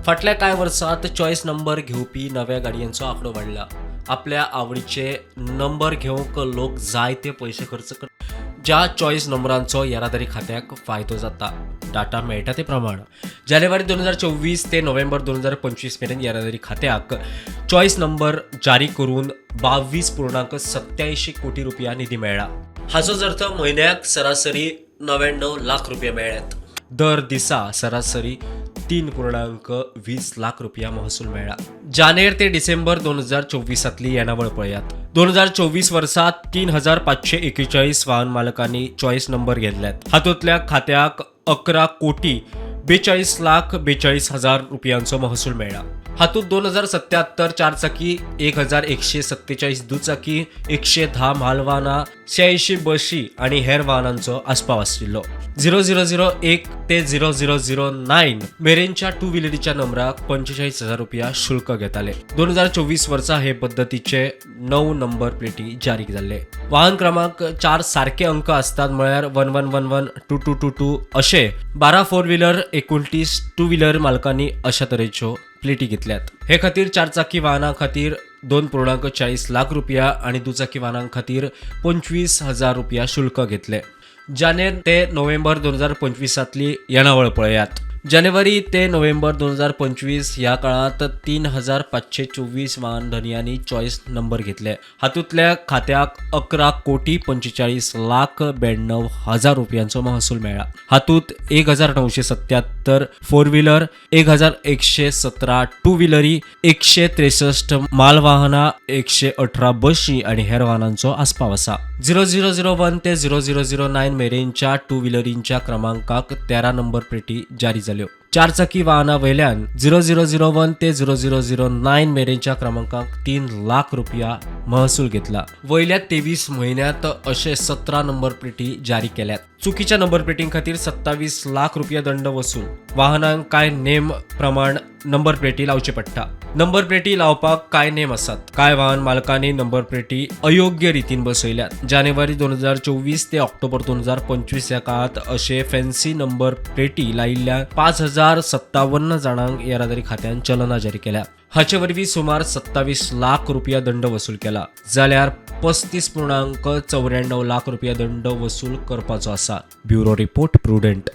फाटल्या कांय वर्सांत चॉईस नंबर घेवपी नव्या गाडयांचो आंकडो वाडला. आपल्या आवडीचे नंबर घेवंक लोक जायते पयशे खर्च करतात. ज्या चॉईस नंबरांचो येरादारी खात्याक फायदो जाता. डाटा मेळटा ते प्रमाण जानेवारी 2024 ते नोव्हेंबर 2025 मेरेन येरादारी खात्याक चॉईस नंबर जारी करून 22.87 कोटी रुपया निधी मेळ्ळा. हाचोच अर्थ म्हयन्याक सरासरी 99 लाख रुपया मेळ्ळ्यात. दर दिसा सरासरी 3.20 लाख रुपया महसूल मेळ्ळा. जानेर ते डिसेंबर 2024 येणावळ पळयात. 2024 वर्सात 3541 वाहन मालकांनी चॉईस नंबर घेतल्यात. हातूंतल्या खात्याक 11 कोटी 42 लाख 42 हजार रुपयांचो महसूल मेळ्ळा. हातूंत 2077 चारचाकी, 1147 दुचाकी, 110 म्हालवाहनां, 86 बशी आणि हेर वाहनांचो आस्पाव आशिल्लो. 0001 ते 0009 मेरेनच्या टू व्हिलरीच्या नंबराक 45,000 रुपया शुल्क घेताले. 2024 वर्सा हे पद्धतीचे 9 नंबर प्लेटी जारी जाल्ले. वाहन क्रमांक 4 सारखे अंक असतात म्हळ्यार 1111 2222 अशे 12 फोर व्हिलर 29 टू व्हिलर मालकांनी अशा तरेच्यो प्लेटी घेतल्यात. हे खातीर चारचाकी वाहनां खातीर 2.40 लाख रुपया आणि दुचाकी वाहनां खातीर 25,000 रुपया शुल्क घेतले. जानेर ते नोव्हेंबर 2025 येणावळ पळयात. जानेवारी ते नोव्हेंबर 2025 ह्या काळात 3,524 वाहन धनियांनी चॉईस नंबर घेतले. हातूंतल्या खात्याक 11 कोटी 45 लाख 92 हजार रुपयांचो महसूल मेळ्ळा. हातूंत 1977 फोर व्हिलर, 1117 टू व्हिलरी, 163 मालवाहनां, 118 बशी आणि हेर वाहनांचो आस्पाव आसा. 0001 ते 0009 मेरेनच्या टू व्हिलरींच्या क्रमांकाक 13 नंबर प्लेटी जारी जाल्यो. चारचाकी वाहनां वयल्यान 0001 ते 0009 मेरेनच्या क्रमांकाक 3 लाख रुपया महसूल घेतला. वयल्या 23 म्हयन्यांत अशे 17 नंबर प्लेटी जारी केल्यात. चुकीच्या नंबर प्लेटीं खातीर 27 लाख रुपया दंड वसूल. वाहनांक कांय नेम प्रमाण नंबर प्लेटी लावची पडटा. नंबर प्लेटी लावपाक कांय नेम आसात. कांय वाहन मालकांनी नंबर प्लेटी अयोग्य रितीन बसयल्यात. जानेवारी 2024 ते ऑक्टोबर 2025 या काळात अशे फॅन्सी नंबर प्लेटी लायिल्ल्या 5,057 जाणांक येरादारी खात्यान चलनां जारी केल्या. हाचे वरवीं सुमार 27 लाख रुपया दंड वसूल केला. जाल्यार 35.94 लाख रुपया दंड वसूल करपाचो आसा. Bureau report prudent.